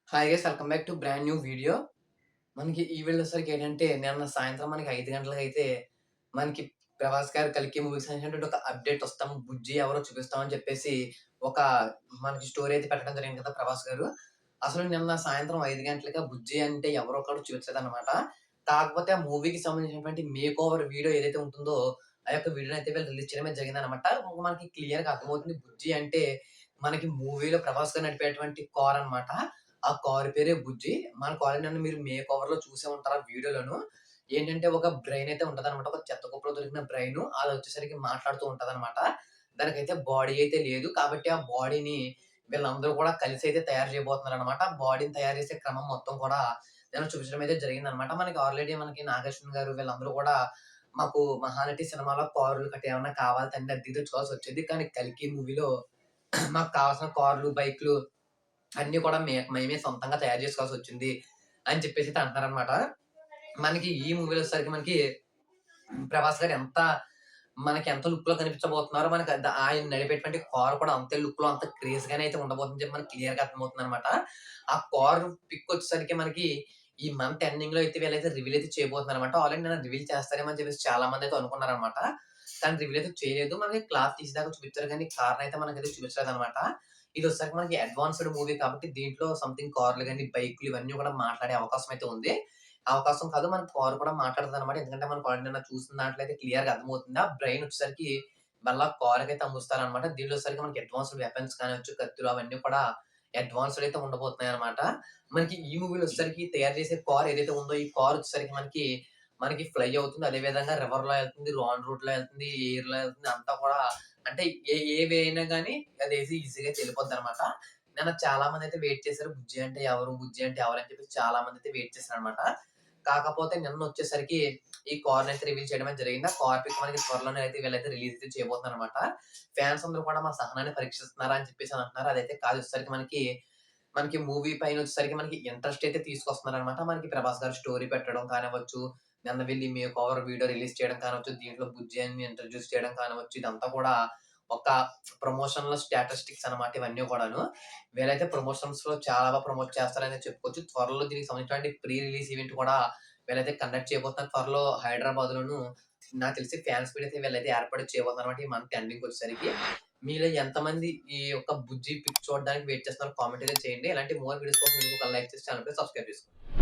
Hi guys welcome back to brand new video. మనకి ఈ వీడియోసరికి ఏంటంటే నిన్న సాయంత్రం మనకి 5 గంటలకైతే మనకి 'ప్రభాస్' గారి 'కల్కి' మూవీకి సంబంధించినటువంటి ఒక అప్డేట్ వస్తాం. 'బుజ్జి' ఎవరో చూపిస్తామని చెప్పేసి ఒక మనకి స్టోరీ అయితే పెట్టడం జరిగింది కదా 'ప్రభాస్' గారు. అసలు నిన్న సాయంత్రం 5 గంటలకి 'బుజ్జి' అంటే ఎవరో కూడా చూపించలేదన్నమాట. కాకపోతే ఆ మూవీకి సంబంధించినటువంటి మేక్ ఓవర్ వీడియో ఏదైతే ఉంటుందో ఆ యొక్క వీడియోని అయితే వీళ్ళు రిలీజ్ చేయడమే జరిగిందన్నమాట. మనకి క్లియర్‌గా అర్థమవుతుంది 'బుజ్జి' అంటే మనకి మూవీలో 'ప్రభాస్' గారు నడిపేటువంటి కార్ అన్నమాట. ఆ కారు పేరే 'బుజ్జి.' మన కారు నన్ను మీరు మేక్ ఓవర్‌లో చూసే ఉంటారు ఆ వీడియోలోను. ఏంటంటే ఒక బ్రెయిన్ అయితే ఉంటదనమాట. ఒక చెత్త కుప్పలో దొరికిన బ్రెయిను. అదొచ్చేసరికి మాట్లాడుతూ ఉంటదనమాట. దానికైతే బాడీ అయితే లేదు. కాబట్టి ఆ బాడీని వీళ్ళందరూ కూడా కలిసైతే తయారు చేయబోతున్నారనమాట. ఆ బాడీని తయారు చేసే క్రమం మొత్తం కూడా నేను చూపించడం అయితే జరిగిందనమాట. మనకి ఆల్రెడీ మనకి నాగార్జున గారు వీళ్ళందరూ కూడా మాకు 'మహానటి' సినిమాలో కారులు గట్టా ఏమన్నా కావాలి తండ్రి అద్దెకు తెచ్చుకోవాల్సొచ్చేది. కానీ 'కల్కి' మూవీలో మాకు కావాల్సిన కార్లు, బైక్‌లు అన్నీ కూడా మేమే సొంతంగా తయారు చేసుకోవాల్సొచ్చింది అని చెప్పేసైతే అంటున్నారనమాట. మనకి ఈ మూవీలో వచ్చేసరికి మనకి 'ప్రభాస్' గారు మనకి ఎంత లుక్‌లో కనిపించబోతున్నారో మనకి ఆయన నడిపేటువంటి కారు కూడా అంతే లుక్‌లో అంత క్రేజ్‌గానే అయితే ఉండబోతుందని చెప్పి మనకి క్లియర్‌గా అర్థమవుతుందనమాట. ఆ కారు పిక్ వచ్చేసరికి మనకి ఈ మంత్ ఎండింగ్‌లో అయితే వీళ్ళైతే రివీల్ అయితే చేయబోతున్నారనమాట. ఆల్రెడీ నిన్న రివీల్ చేస్తారేమో అని చెప్పేసి చాలా మందైతే అనుకున్నారనమాట. కానీ రివీల్ అయితే చేయలేదు. మనకి క్లాత్ తీసేదాకా చూపించారు గానీ కార్‌నయితే మనకైతే చూపించలేదనమాట. ఇదొచ్చేసరికి మనకి అడ్వాన్స్‌డ్ మూవీ కాబట్టి దీంట్లో సంథింగ్ కార్‌లు గాని, బైక్‌లు ఇవన్నీ కూడా మాట్లాడే అవకాశం అయితే ఉంది. అవకాశం కాదు మన కారు కూడా మాట్లాడతదనమాట. ఎందుకంటే మనకు ఆల్రెడీ నిన్న చూసిన దాంట్లో అయితే క్లియర్‌గా అర్థమవుతుంది. ఆ బ్రెయిన్ వచ్చేసరికి మళ్ళా కారుకైతే అమరుస్తారనమాట. దీనిలో వచ్చేసరికి మనకి అడ్వాన్స్‌డ్ వెపన్స్ కానివచ్చు, కత్తులు అవన్నీ కూడా అడ్వాన్స్‌డ్ అయితే ఉండబోతున్నాయన్నమాట. మనకి ఈ మూవీలో వచ్చేసరికి తయారు చేసే కార్ ఏదైతే ఉందో ఈ కార్ వచ్చేసరికి మనకి ఫ్లై అవుతుంది. అదే విధంగా రివర్‌లో ఎళ్తుంది, రాన్ రూట్‌లో ఎళ్తుంది, ఎయిర్‌లో ఎళ్తుంది. అంతా కూడా అంటే ఏ వే అయినా గాని అదేసి ఈజీగా అయితే ఎళ్ళిపోద్దనమాట. నిన్న చాలా మందయితే వెయిట్ చేసారు. 'బుజ్జి' అంటే ఎవరు? 'బుజ్జి' అంటే ఎవరు? అని చెప్పేసి చాలా మందయితే వెయిట్ చేసారనమాట. కాకపోతే నిన్నొచ్చేసరికి ఈ కార్‌నయితే రివీల్ చేయడమే జరిగింది. ఆ కార్ పిక్ మనకి త్వరలోనే అయితే వీళ్ళైతే రిలీజ్ అయితే చేయబోతున్నారనమాట. ఫ్యాన్స్ అందరూ కూడా మా సహనాన్ని పరీక్షిస్తున్నారా అని చెప్పేసి అంటున్నారు. అదైతే కాదు. వచ్చేసరికి మనకి మూవీ పైనొచ్చేసరికి మనకి ఇంట్రెస్ట్ అయితే తీసుకొస్తున్నారనమాట. మనకి 'ప్రభాస్' గారు స్టోరీ పెట్టడం కానివ్వచ్చు, నిన్న వెళ్లి మేక్ ఓవర్ వీడియో రిలీజ్ చేయడం కానివచ్చు, దీంట్లో 'బుజ్జి' అని ఇంట్రొడ్యూస్ చేయడం కానివచ్చు, ఇదంతా కూడా ఒక ప్రమోషనల్ స్టాటిస్టిక్స్ అనమాట ఇవన్నీ కూడాను. వీళ్ళైతే ప్రమోషన్స్‌లో చాలా ప్రమోట్ చేస్తారనే చెప్పుకోవచ్చు. త్వరలో దీనికి సంబంధించినటువంటి ప్రీ రిలీజ్ ఈవెంట్ కూడా వీళ్ళైతే కండక్ట్ చేయబోతున్నారు. త్వరలో హైదరాబాద్‌లోను నాకు తెలిసి ఫ్యాన్స్ మీట్ అయితే వీళ్ళైతే ఏర్పాటు చేయబోతున్నారన్నమాట ఈ మంత్ ఎండింగ్‌కొచ్చేసరికి. మీలో ఎంతమంది ఈ యొక్క 'బుజ్జి' పిక్ చూడడానికి వెయిట్ చేస్తున్నారో కామెంట్ అయితే చేయండి. ఇలాంటి మోర్ వీడియోస్ కోసం ఒక లైక్ చేసి ఛానెల్‌ని సబ్స్క్రైబ్ చేసుకోండి.